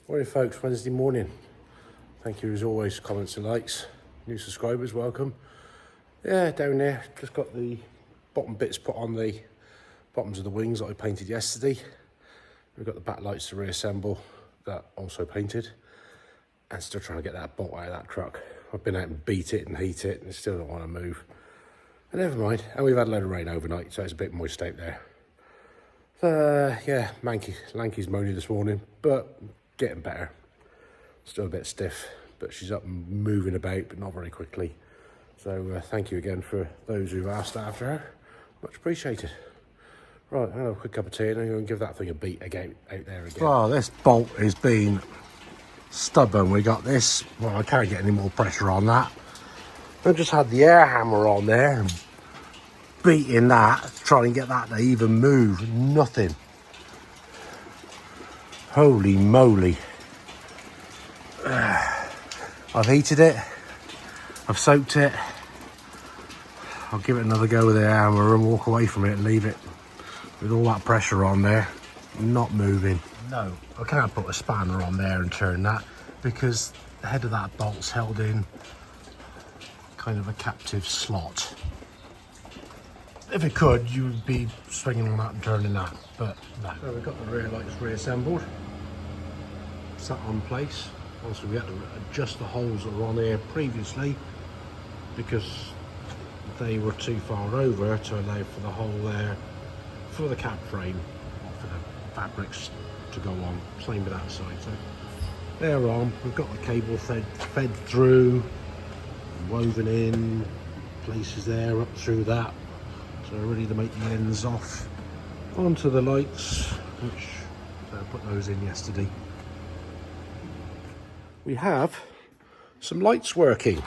Morning folks, Wednesday morning. Thank you as always, comments and likes. New subscribers, welcome. Yeah, down there, just got the bottom bits put on the bottoms of the wings that I painted yesterday. We've got the back lights to reassemble, that also painted. And still trying to get that bolt out of that truck. I've been out and beat it and heat it and still don't want to move. But never mind, and we've had a load of rain overnight, so it's a bit moist out there. So yeah, Lanky's moaning this morning, but getting better. Still a bit stiff, but she's up and moving about, but not very quickly. So thank you again for those who've asked after her. Much appreciated. Right, I'll have a quick cup of tea and I'm going to give that thing a beat again, out there again. Oh, this bolt has been stubborn. We got this, well, I can't get any more pressure on that. I just had the air hammer on there and beating that, trying to get that to even move. Nothing. Holy moly. I've heated it. I've soaked it. I'll give it another go with the hammer and walk away from it and leave it with all that pressure on there, not moving. No, I can't put a spanner on there and turn that because the head of that bolt's held in kind of a captive slot. If it could, you would be swinging on that and turning that, but no. So we've got the rear lights reassembled, sat on place. Also we had to adjust the holes that were on here previously because they were too far over to allow for the hole there for the cab frame, for the fabrics to go on. Same with that side. So they're on. We've got the cable fed through, woven in, places there up through that. So we're ready to make the ends off onto the lights, which I put those in yesterday. We have some lights working.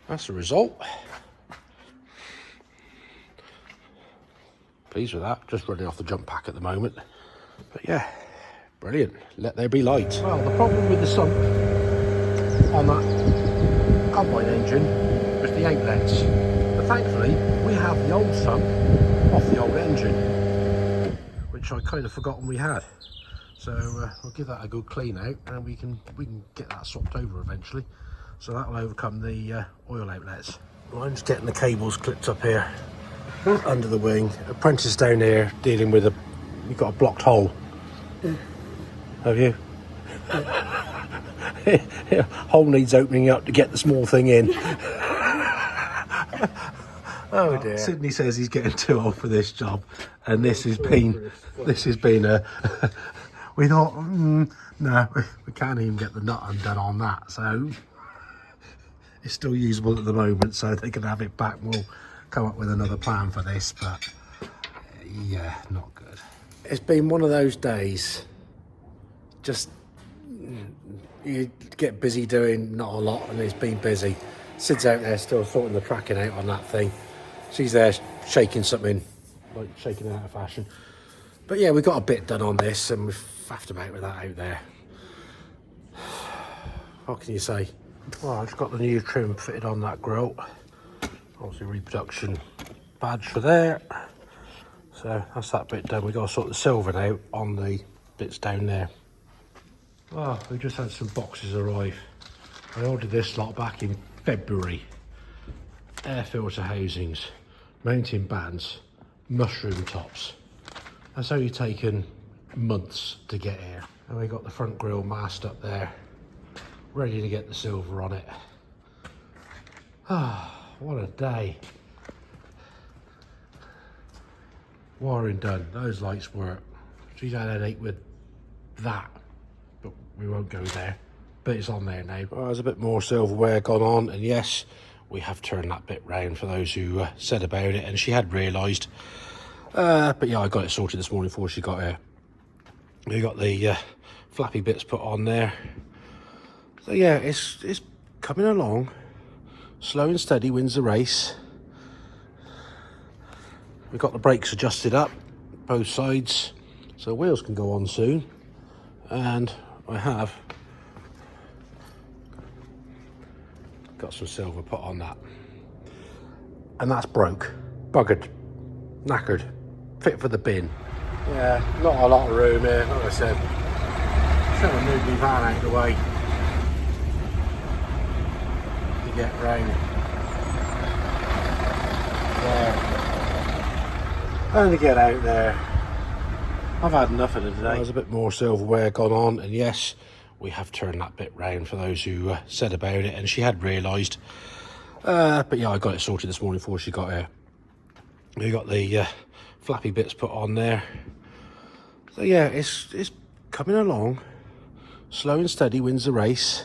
That's the result. Pleased with that. Just running off the jump pack at the moment. But yeah, brilliant. Let there be light. Well, the problem with the sump on that combine engine was the outlets. But thankfully, we have the old sump off the old engine, which I kind of forgotten we had. So I'll give that a good clean out and we can get that swapped over eventually. So that will overcome the oil outlets. Well, I'm just getting the cables clipped up here under the wing. Apprentice down here dealing with you've got a blocked hole. Have you? Hole needs opening up to get the small thing in. Oh dear. Sydney says he's getting too old for this job, and this has been a we thought no, we can't even get the nut undone on that, so it's still usable at the moment, so they can have it back. We'll come up with another plan for this, but yeah, not good. It's been one of those days, just you get busy doing not a lot, and it's been busy. Sid's out there still sorting the tracking out on that thing. She's there shaking something, like shaking it out of fashion. But yeah, we got a bit done on this and we've faffed about with that out there. What can you say? Well, I've just got the new trim fitted on that grille. Obviously reproduction badge for there. So that's that bit done. We've got to sort the silver out on the bits down there. Well, we just had some boxes arrive. I ordered this lot back in February. Air filter housings, mounting bands, mushroom tops. That's only taken months to get here. And we got the front grille masked up there, ready to get the silver on it. Ah, what a day. Wiring done, those lights work. She's had a headache with that, but we won't go there. But it's on there now. Well, there's a bit more silverware gone on, and yes, we have turned that bit round for those who said about it, and she had realised. But yeah, I got it sorted this morning before she got here. We got the flappy bits put on there. So yeah, it's coming along. Slow and steady wins the race. We've got the brakes adjusted up, both sides, so wheels can go on soon. And I have got some silver put on that. And that's broke, buggered, knackered, fit for the bin. Yeah, not a lot of room here, like I said. Should have moved my van out of the way to get round there and to get out there. I've had enough of it today. There's a bit more silverware gone on, and yes, we have turned that bit round for those who said about it, and she had realised. But yeah, I got it sorted this morning before she got here. We got the flappy bits put on there. So yeah, it's coming along. Slow and steady wins the race.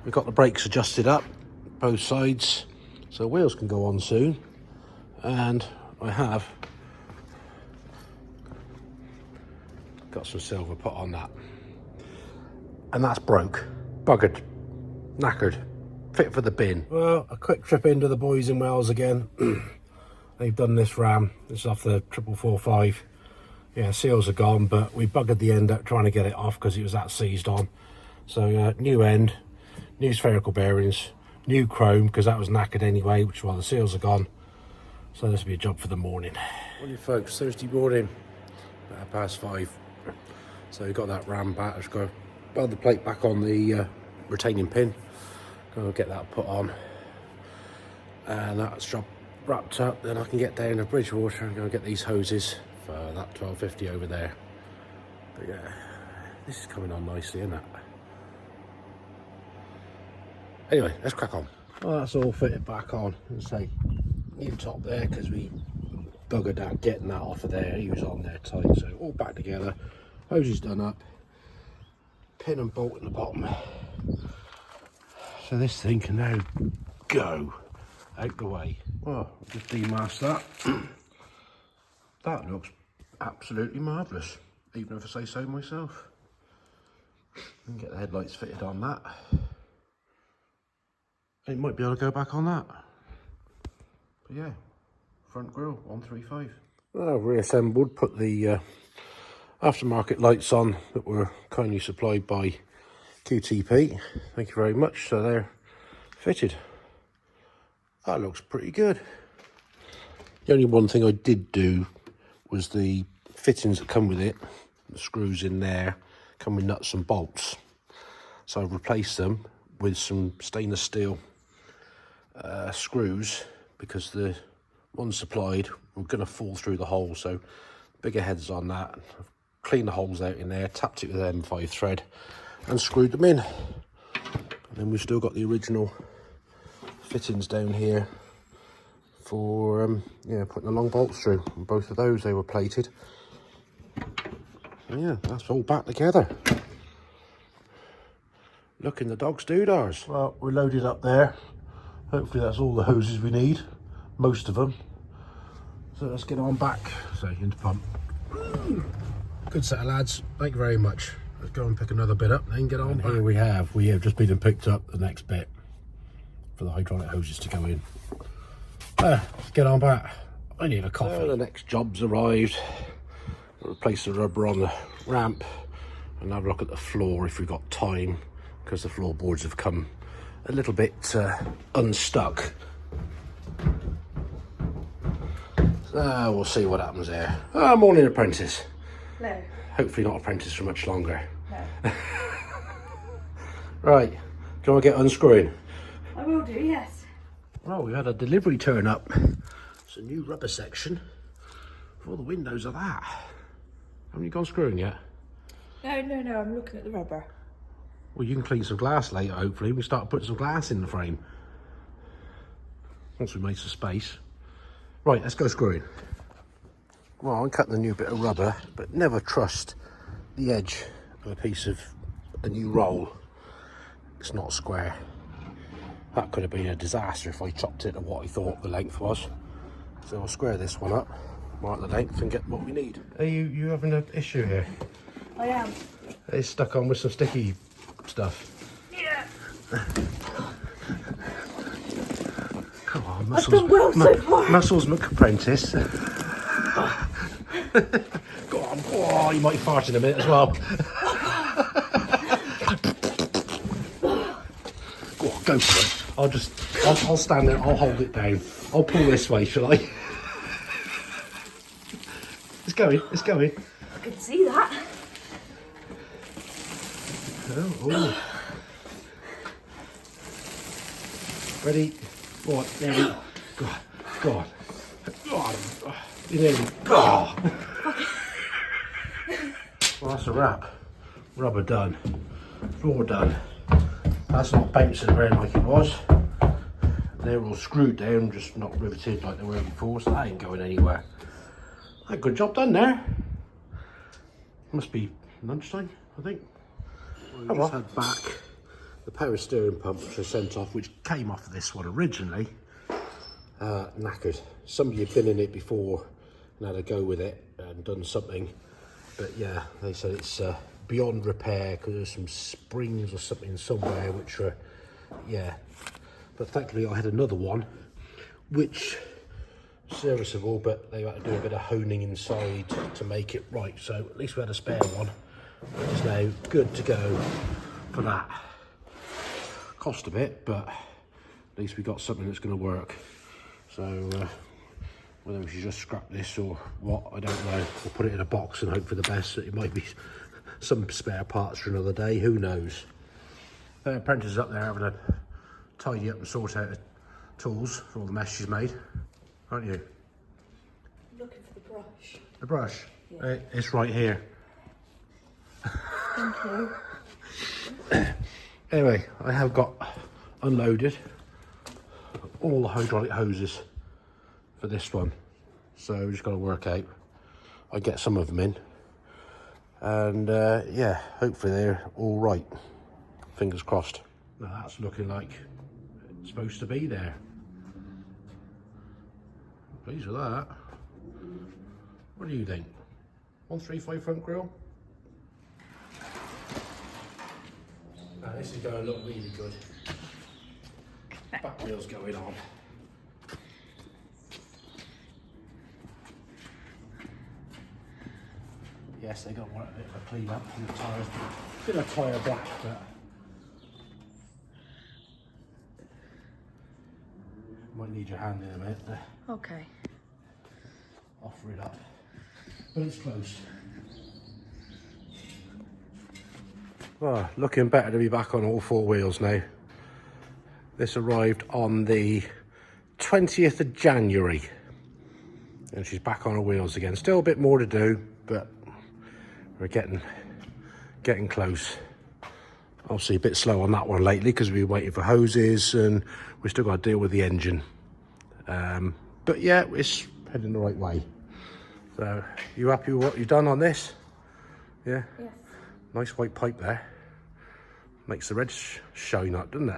We've got the brakes adjusted up, both sides, so wheels can go on soon. And I have got some silver put on that. And that's broke, buggered, knackered, fit for the bin. Well, a quick trip into the boys in Wales again. They've done this ram. This is off the 445. Yeah, seals are gone, but we buggered the end up trying to get it off because it was that seized on. So new end, new spherical bearings, new chrome because that was knackered anyway, which is why the seals are gone. So this will be a job for the morning. Morning folks, Thursday morning, about 5:30. So we've got that ram back. Let's go weld the plate back on the retaining pin. Go get that put on. And that's job wrapped up. Then I can get down to Bridgewater and go get these hoses for that 1250 over there. But yeah, this is coming on nicely, isn't it? Anyway, let's crack on. Well, that's all fitted back on. And say new top there because we buggered out getting that off of there. He was on there tight, so all back together. Hoses done up. Pin and bolt in the bottom. So this thing can now go out the way. Well, just demask that. That looks absolutely marvellous, even if I say so myself. And get the headlights fitted on that. It might be able to go back on that. But yeah, front grille 135. Well, I've reassembled, put the aftermarket lights on that were kindly supplied by QTP. Thank you very much. So they're fitted. That looks pretty good. The only one thing I did do was the fittings that come with it, the screws in there, come with nuts and bolts. So I've replaced them with some stainless steel screws because the ones supplied were going to fall through the hole. So bigger heads on that. I've cleaned the holes out in there, tapped it with M5 thread and screwed them in. And then we've still got the original fittings down here for yeah, putting the long bolts through. And both of those, they were plated. And yeah, that's all back together. Look in the dog's doodars. Well, we're loaded up there. Hopefully that's all the hoses we need, most of them. So let's get on back. So into pump. Good set of lads. Thank you very much. Let's go and pick another bit up, then get on. And here we have just been and picked up the next bit for the hydraulic hoses to go in. Let's get on back. I need a coffee. The next job's arrived. Replace the rubber on the ramp and have a look at the floor if we've got time, because the floorboards have come a little bit unstuck. So we'll see what happens there. Morning apprentice. Hello. Hopefully not apprentice for much longer. No. Right, do you want to get unscrewing? I will do, yes. Well, we had a delivery turn up. It's a new rubber section for all the windows of that. Haven't you gone screwing yet? No, I'm looking at the rubber. Well, you can clean some glass later, hopefully. We can start putting some glass in the frame. Once we make some space. Right, let's go screwing. Well, I'm cutting a new bit of rubber, but never trust the edge of a piece of a new roll. It's not square. That could have been a disaster if I chopped it to what I thought the length was. So I'll square this one up, mark the length and get what we need. Are you having an issue here? I am. It's stuck on with some sticky stuff. Yeah. Come on, I've Muscles. done well so far. Muscles McApprentice. Go on. Oh, you might fart in a minute as well. Go on, go for it. I'll stand there, I'll hold it down. I'll pull this way, shall I? It's going, it's going. I can see that. Oh, oh. Ready? Go on, there we go. Go on. Go on. There we go. Well, that's a wrap. Rubber done. Floor done. That's not bouncing around like it was. They're all screwed down, just not riveted like they were before, so that ain't going anywhere. A good job done there. Must be lunchtime, I think. Well, we just had back the power steering pump which I sent off, which came off of this one originally. Knackered. Somebody had been in it before and had a go with it and done something. But yeah, they said it's beyond repair because there's some springs or something somewhere which are, yeah. But thankfully I had another one which serviceable, but they had to do a bit of honing inside to make it right. So at least we had a spare one, which is now good to go for that. Cost a bit, but at least we got something that's going to work. So whether we should just scrap this or what, I don't know. We'll put it in a box and hope for the best. It might be some spare parts for another day, who knows. The apprentice is up there having a tidy up and sort out the tools for all the mess she's made, aren't you? Looking for the brush. The brush? Yeah. It's right here. Thank you. Anyway, I have got unloaded all the hydraulic hoses for this one. So we just got to work out. I get some of them in. And yeah, hopefully they're all right. Fingers crossed. Now that's looking like it's supposed to be there. Pleased with that. What do you think? 135 front grille? Now this is going to look really good. Back wheels going on. Yes, they got a bit of a clean up from the tyres. Bit of tyre black, but might need your hand in a minute to Okay. offer it up. But it's close. Well, looking better to be back on all four wheels now. This arrived on the 20th of January. And she's back on her wheels again. Still a bit more to do, but we're getting close. Obviously a bit slow on that one lately because we've been waiting for hoses and we still got to deal with the engine. But yeah, it's heading the right way. So, you happy with what you've done on this? Yeah? Yes. Nice white pipe there. Makes the red shine up, doesn't it?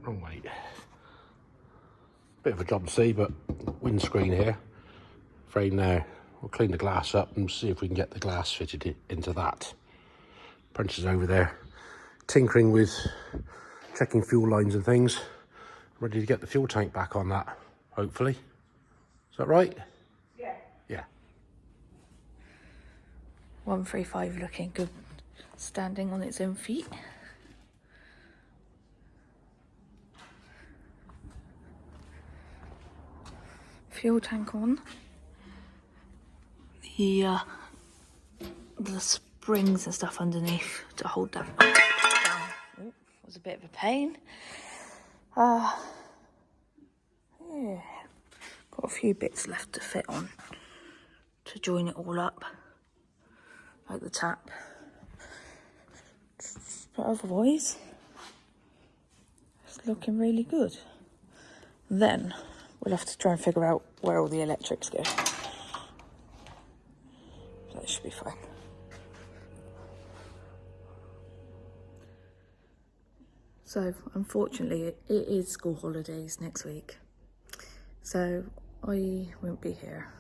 Wrong way. Bit of a job to see, but windscreen here. Frame there. We'll clean the glass up and see if we can get the glass fitted into that. Apprentice over there tinkering with checking fuel lines and things. Ready to get the fuel tank back on that, hopefully. Is that right? Yeah. Yeah. 135 looking good, standing on its own feet. Fuel tank on. The springs and stuff underneath to hold that down. Oh, was a bit of a pain. Yeah, got a few bits left to fit on to join it all up, like the tap. But otherwise, it's looking really good. Then we'll have to try and figure out where all the electrics go. That should be fine. So, unfortunately, it is school holidays next week. So, I won't be here.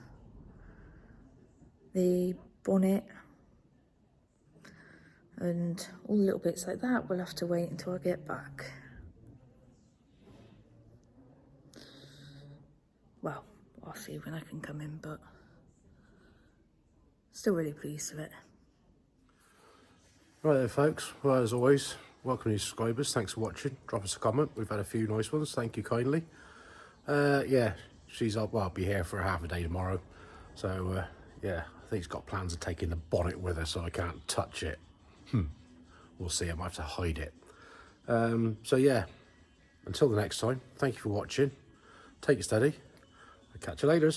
The bonnet and all the little bits like that will have to wait until I get back. Well, I'll see when I can come in, but still really pleased with it. Right then, folks. Well, as always, welcome new subscribers. Thanks for watching. Drop us a comment. We've had a few nice ones. Thank you kindly. Yeah, she's up. Well, I'll be here for half a day tomorrow. So, yeah, I think she's got plans of taking the bonnet with her, so I can't touch it. We'll see. I might have to hide it. So, yeah, until the next time, thank you for watching. Take it steady. I'll catch you later.